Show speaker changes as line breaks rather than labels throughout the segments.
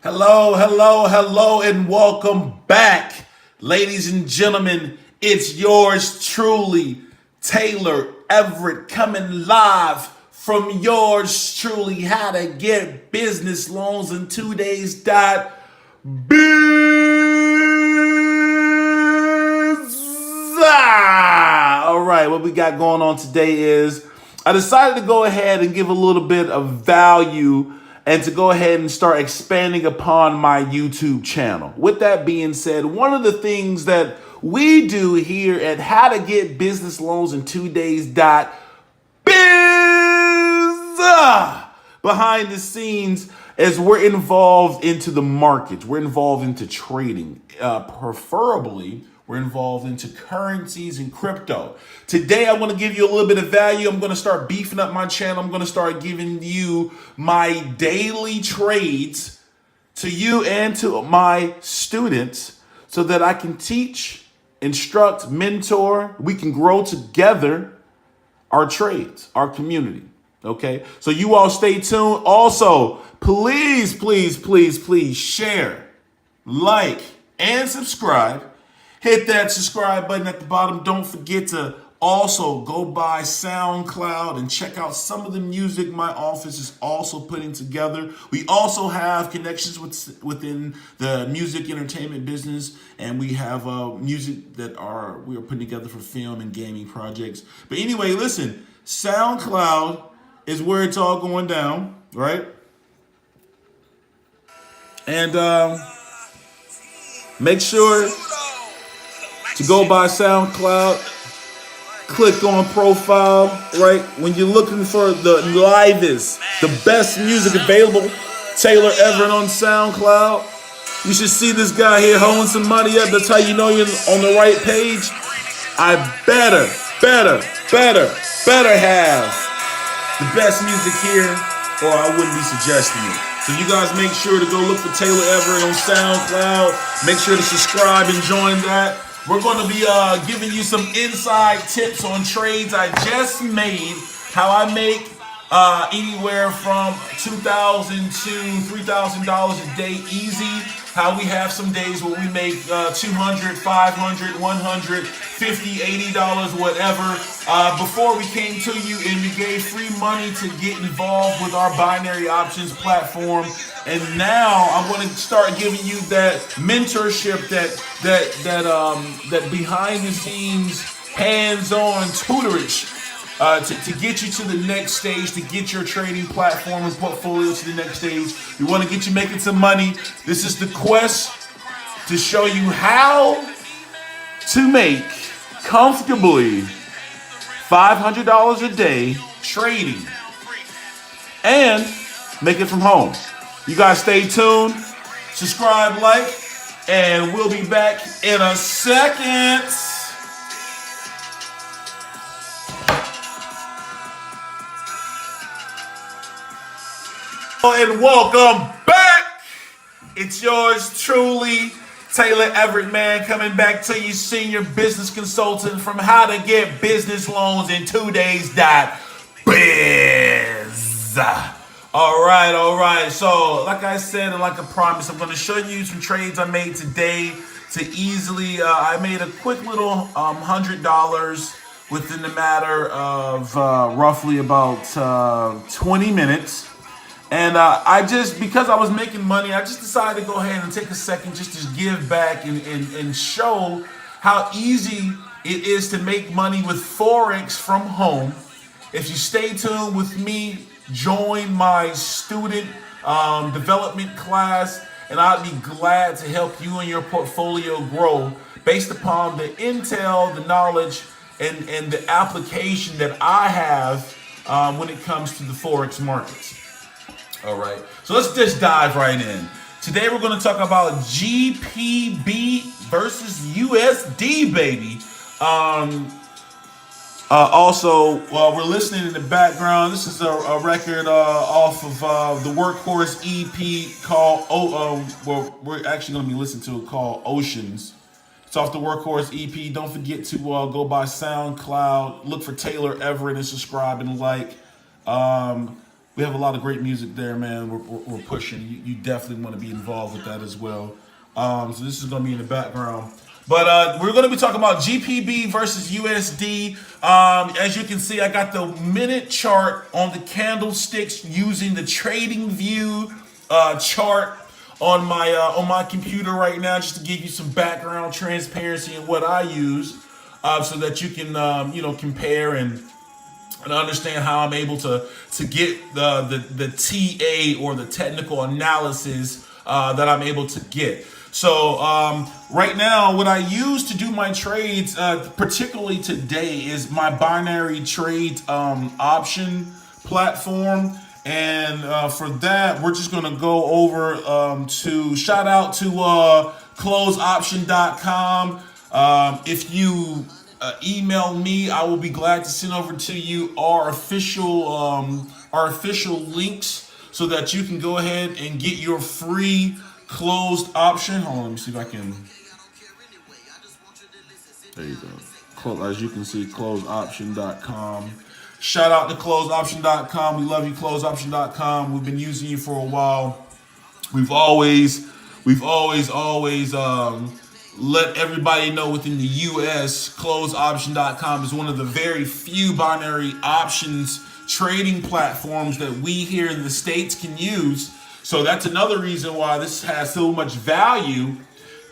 Hello, hello, hello, and welcome back, ladies and gentlemen. It's yours truly, Taylor Everett, coming live from yours truly. How to get business loans in 2 days. Biz. All right, what we got going on today is I decided to go ahead and give a little bit of value and to go ahead and start expanding upon my YouTube channel. With that being said, one of the things that we do here at How to Get Business Loans in 2 Days Biz behind the scenes as we're involved into the markets. We're involved into trading, preferably we're involved into currencies and crypto. Today, I want to give you a little bit of value. I'm going to start beefing up my channel. I'm going to start giving you my daily trades to you and to my students so that I can teach, instruct, mentor. We can grow together our trades, our community. Okay, so you all stay tuned. Also, please, please, please, please share, like, and subscribe. Hit that subscribe button at the bottom. Don't forget to also go by SoundCloud and check out some of the music my office is also putting together. We also have connections within the music entertainment business, and we have music that we are putting together for film and gaming projects. But anyway, listen, SoundCloud is where it's all going down, right? And make sure to go by SoundCloud, click on profile, right? When you're looking for the livest, the best music available, Taylor Everett on SoundCloud. You should see this guy here holding some money up. That's how you know you're on the right page. I better have the best music here, or I wouldn't be suggesting it. So you guys make sure to go look for Taylor Everett on SoundCloud. Make sure to subscribe and join that. We're going to be giving you some inside tips on trades I just made, how I make anywhere from $2,000 to $3,000 a day easy. How we have some days where we make $200, $500, $100, $50, $80, whatever. Before we came to you and we gave free money to get involved with our binary options platform, and now I'm going to start giving you that mentorship, that behind the scenes, hands-on tutorage. To get you to the next stage, to get your trading platform and portfolio to the next stage. We want to get you making some money. This is the quest to show you how to make comfortably $500 a day trading and make it from home. You guys stay tuned, subscribe, like, and we'll be back in a second. And welcome back. It's yours truly, Taylor Everett, man, coming back to you, senior business consultant from How to Get Business Loans in 2 Days. Biz. All right. So, like I said, and like I promised, I'm going to show you some trades I made today to easily. I made a quick little $100 within the matter of roughly about 20 minutes. And because I was making money, I just decided to go ahead and take a second just to give back and show how easy it is to make money with forex from home. If you stay tuned with me, join my student development class, and I'd be glad to help you and your portfolio grow based upon the intel, the knowledge, and the application that I have when it comes to the forex markets. All right, so let's just dive right in. Today we're going to talk about GPB versus USD, baby. Also, we're listening in the background. This is a record off of the Workhorse EP called, we're actually going to be listening to it called Oceans. It's off the Workhorse EP. Don't forget to go by SoundCloud, look for Taylor Everett and subscribe and like. We have a lot of great music there, man. We're pushing. You definitely want to be involved with that as well. So this is going to be in the background. But we're going to be talking about GPB versus USD. As you can see, I got the minute chart on the candlesticks using the Trading View chart on my computer right now, just to give you some background transparency in what I use, so that you can compare and understand how I'm able to get the TA, or the technical analysis that I'm able to get. So right now, what I use to do my trades, particularly today, is my binary trade option platform. And for that, we're just going to go over to shout out to closeoption.com. If you email me, I will be glad to send over to you our official links, so that you can go ahead and get your free closed option. Hold on, let me see if I can. There you go. As you can see, closeoption.com. Shout out to closeoption.com. We love you, closeoption.com. We've been using you for a while. We've always let everybody know within the U.S. closeoption.com is one of the very few binary options trading platforms that we here in the States can use. So that's another reason why this has so much value.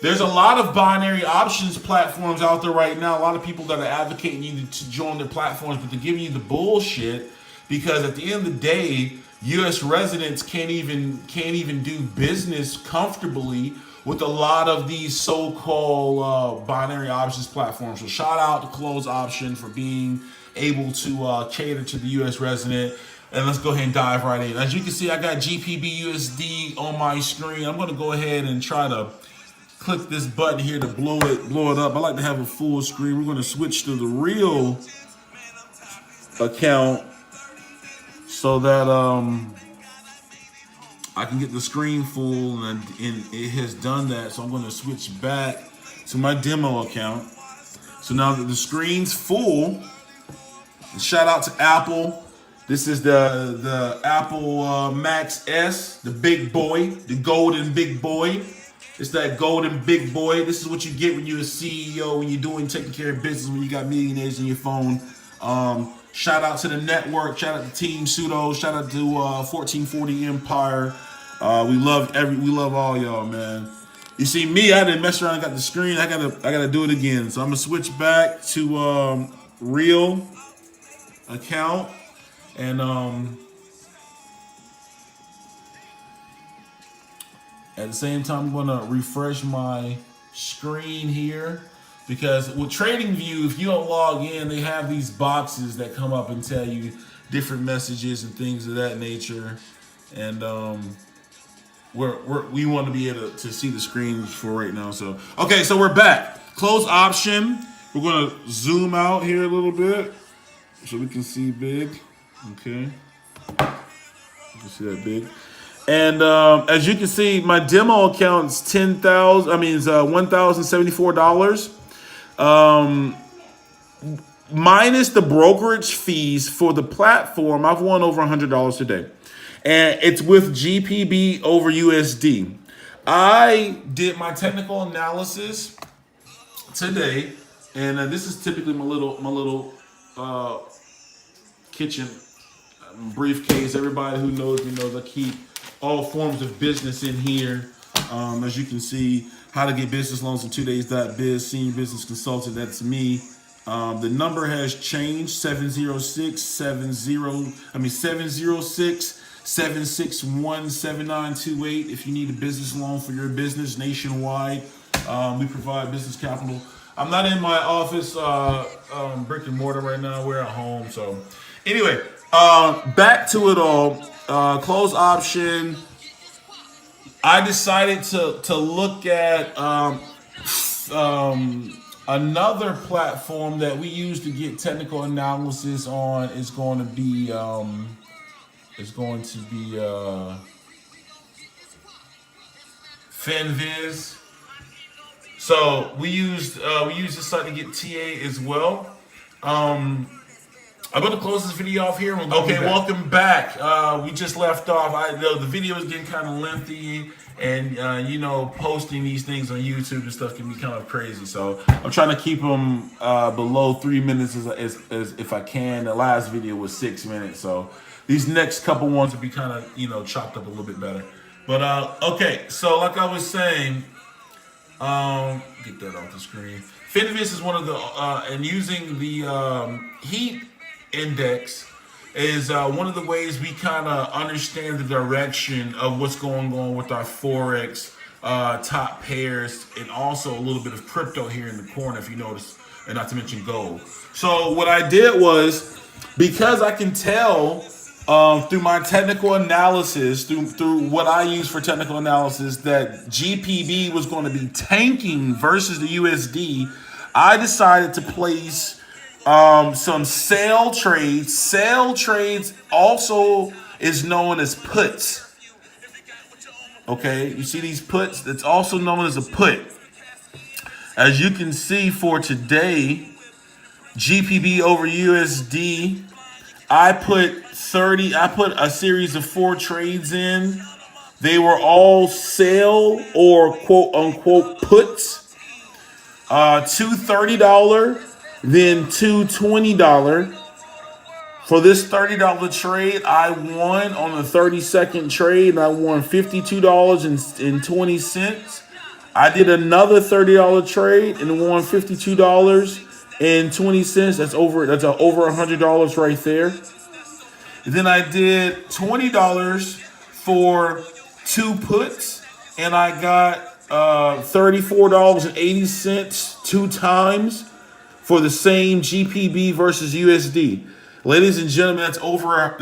There's a lot of binary options platforms out there right now. A lot of people that are advocating you to join their platforms, but they're giving you the bullshit, because at the end of the day, U.S. residents can't even do business comfortably with a lot of these so-called binary options platforms. So shout out to Close Option for being able to cater to the U.S. resident. And let's go ahead and dive right in. As you can see, I got GPB USD on my screen. I'm going to go ahead and try to click this button here to blow it up. I like to have a full screen. We're going to switch to the real account so that I can get the screen full, and it has done that. So I'm going to switch back to my demo account. So now that the screen's full, shout out to Apple. This is the Apple Max S, the big boy, the golden big boy. It's that golden big boy. This is what you get when you're a CEO, when you're taking care of business, when you got millionaires in your phone. Shout out to the network. Shout out to Team Pseudo. Shout out to 1440 Empire. We love all y'all, man. You see me, I didn't mess around and got the screen. I gotta do it again. So I'm gonna switch back to real account, and at the same time, I'm gonna refresh my screen here, because with TradingView, if you don't log in, they have these boxes that come up and tell you different messages and things of that nature, and we want to be able to see the screen for right now. So okay, so we're back. Close option. We're gonna zoom out here a little bit so we can see big. Okay, you can see that big. And as you can see, my demo account's $1,074. Minus the brokerage fees for the platform, I've won over $100 today. And it's with GPB over USD. I did my technical analysis today, and this is typically my little kitchen briefcase. Everybody who knows me knows I keep all forms of business in here. As you can see, how to get business loans in 2days.biz, senior business consultant, that's me. The number has changed, 706-761-7928. If you need a business loan for your business nationwide, we provide business capital. I'm not in my office, brick and mortar right now. We're at home. So anyway, back to it all. Close option. I decided to look at another platform that we use to get technical analysis on. Is going to be FinViz. So we used this site to get TA as well. I'm going to close this video off here. Okay, welcome back. We just left off. I know the video is getting kind of lengthy, and you know, posting these things on YouTube and stuff can be kind of crazy. So I'm trying to keep them below 3 minutes as if I can. The last video was 6 minutes, so these next couple ones will be kind of, you know, chopped up a little bit better. But okay, so like I was saying, get that off the screen. Finviz is one of the and using the heat index is one of the ways we kind of understand the direction of what's going on with our forex top pairs, and also a little bit of crypto here in the corner, if you notice, and not to mention gold. So what I did was, because I can tell through my technical analysis, through what I use for technical analysis, that GPB was going to be tanking versus the USD, I decided to place some sell trades. Sell trades also is known as puts. Okay, you see these puts? It's also known as a put. As you can see for today, GPB over USD, I put a series of 4 trades in. They were all sell or quote unquote puts. Two $30, then two $20. For this $30 trade, I won on the 30-second trade, and I won $52.20. I did another $30 trade and won $52.20. That's over $100 right there. And then I did $20 for 2 puts, and I got $34.80 2 times for the same GPB versus USD. Ladies and gentlemen, that's over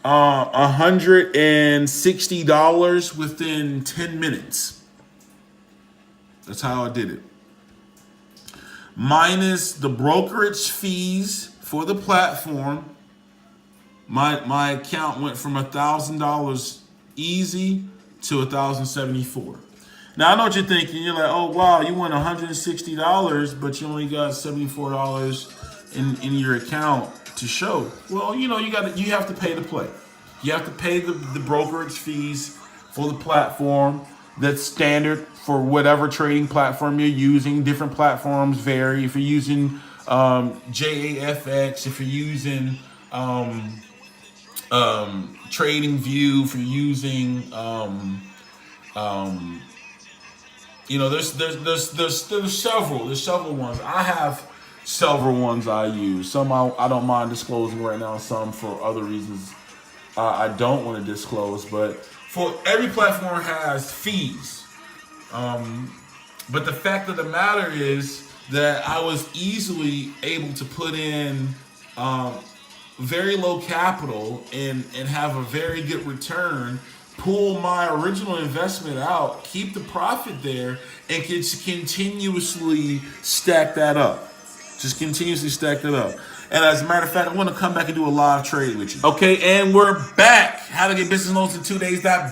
$160 within 10 minutes. That's how I did it. Minus the brokerage fees for the platform, my account went from $1,000 easy to $1,074. Now I know what you're thinking. You're like, oh wow, you won $160, but you only got $74 in your account to show. Well, you know, you have to pay to play. You have to pay the brokerage fees for the platform. That's standard for whatever trading platform you're using. Different platforms vary. If you're using JAFX, if you're using Trading View, if you're using you know, there's several ones. I have several ones I use. Some I don't mind disclosing right now. Some for other reasons I don't want to disclose. But for every platform has fees. But the fact of the matter is that I was easily able to put in very low capital and have a very good return, pull my original investment out, keep the profit there, and continuously stack that up. Just continuously stack that up. And as a matter of fact, I'm going to come back and do a live trade with you. Okay, and we're back. How to get business loans in 2 days. I'm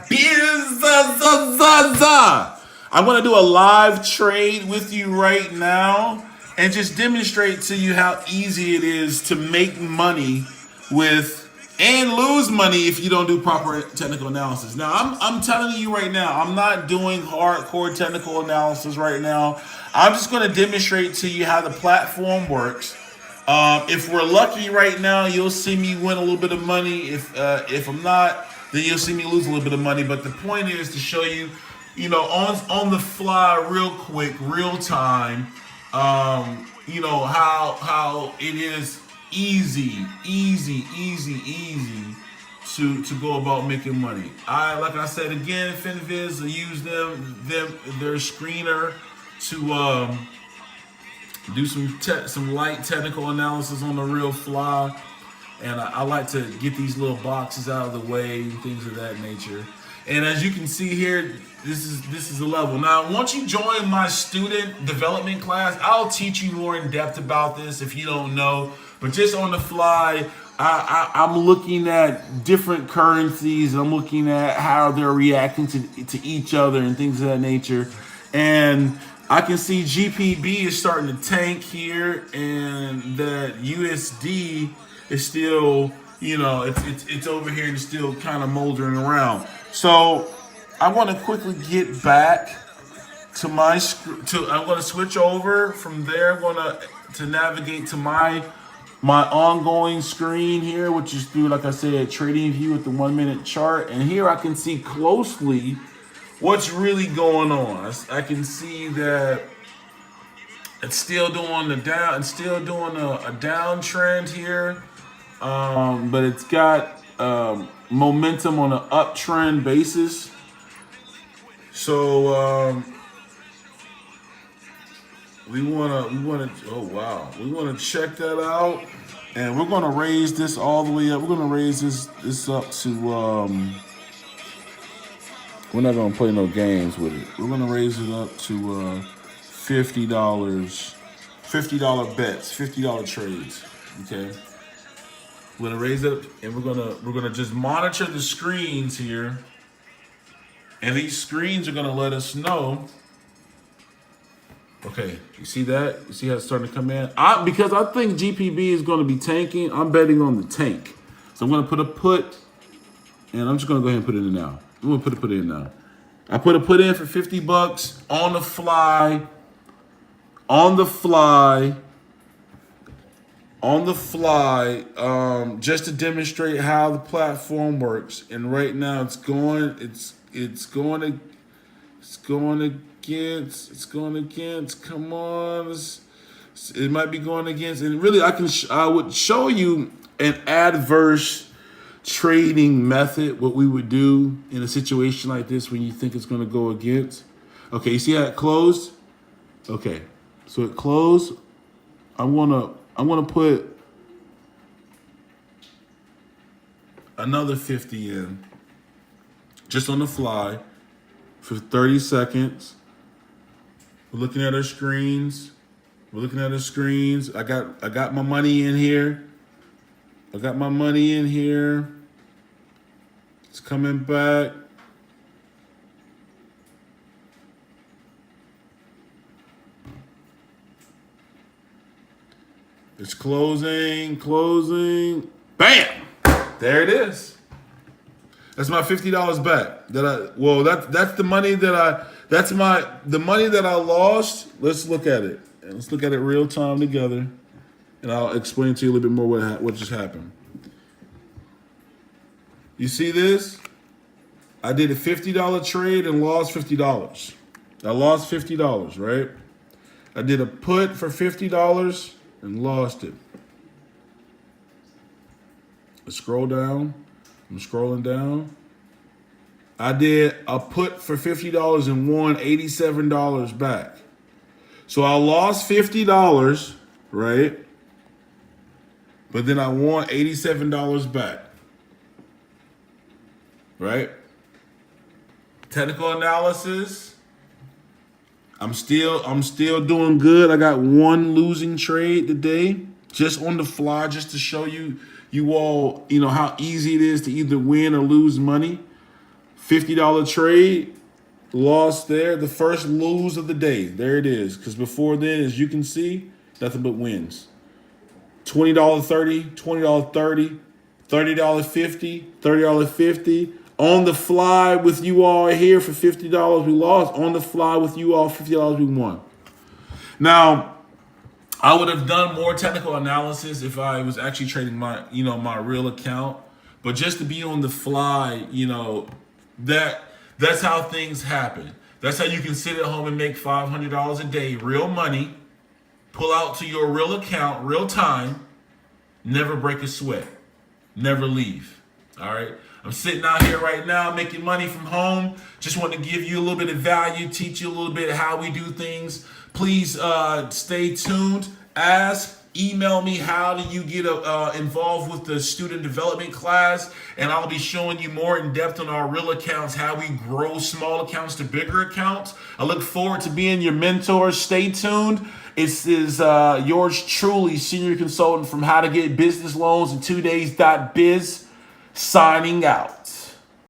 going to do a live trade with you right now and just demonstrate to you how easy it is to make money with and lose money if you don't do proper technical analysis. Now, I'm telling you right now, I'm not doing hardcore technical analysis right now. I'm just going to demonstrate to you how the platform works. If we're lucky right now, you'll see me win a little bit of money. If I'm not, then you'll see me lose a little bit of money. But the point is to show you, you know, on the fly, real quick, real time, you know, how it is easy to go about making money. Like I said again, Finviz, I use their screener to do some light technical analysis on the real fly, and I like to get these little boxes out of the way and things of that nature. And as you can see here, this is the level. Now, once you join my student development class, I'll teach you more in depth about this if you don't know. But just on the fly, I'm looking at different currencies. I'm looking at how they're reacting to each other and things of that nature. And I can see GPB is starting to tank here, and that USD is still, it's over here and still kind of moldering around. So I want to quickly get back to I'm going to switch over from there. I'm going to navigate to my ongoing screen here, which is through, like I said, trading view with the 1 minute chart, and here I can see closely what's really going on. I can see that it's still doing it's still doing a downtrend here, but it's got momentum on an uptrend basis. So we wanna oh wow, we wanna check that out, and we're gonna raise this all the way up. We're gonna raise this up to we're not gonna play no games with it. We're gonna raise it up to $50, $50 bets, $50 trades. Okay, we're gonna raise it up, and we're gonna just monitor the screens here, and these screens are gonna let us know. Okay, you see that? You see how it's starting to come in? Because I think GPB is going to be tanking, I'm betting on the tank. So I'm going to put a put, and I'm just going to go ahead and put it in now. I'm going to put it in now. I put a put in for $50 on the fly, just to demonstrate how the platform works. And right now it's going against. Come on, it might be going against. And really, I would show you an adverse trading method, what we would do in a situation like this when you think it's going to go against. Okay, you see how it closed? Okay, so it closed. I'm gonna put another 50 in, just on the fly, for 30 seconds. We're looking at our screens. I got my money in here. It's coming back. It's closing. Bam! There it is. That's my $50 back. That's the money the money that I lost. Let's look at it. Let's look at it real time together, and I'll explain to you a little bit more what just happened. You see this? I did a $50 trade and lost $50. I lost $50, right? I did a put for $50 and lost it. Let's scroll down. I'm scrolling down. I did a put for $50 and won $87 back. So I lost $50, right? But then I won $87 back. Right? Technical analysis. I'm still doing good. I got one losing trade today, just on the fly, just to show you all, how easy it is to either win or lose money. $50 trade, lost there. The first lose of the day. There it is. Because before then, as you can see, nothing but wins. $20.30, $20.30, $30.50, $30.50. On the fly with you all here for $50 we lost. On the fly with you all $50 we won. Now, I would have done more technical analysis if I was actually trading my real account. But just to be on the fly, that's how things happen. That's how you can sit at home and make $500 a day, real money, pull out to your real account, real time, never break a sweat, never leave. All right. I'm sitting out here right now making money from home. Just want to give you a little bit of value, teach you a little bit how we do things. Please stay tuned. Email me how do you get involved with the student development class, and I'll be showing you more in depth on our real accounts, how we grow small accounts to bigger accounts. I look forward to being your mentor. Stay tuned. It is yours truly, senior consultant from How to Get Business Loans in 2days.biz, signing out.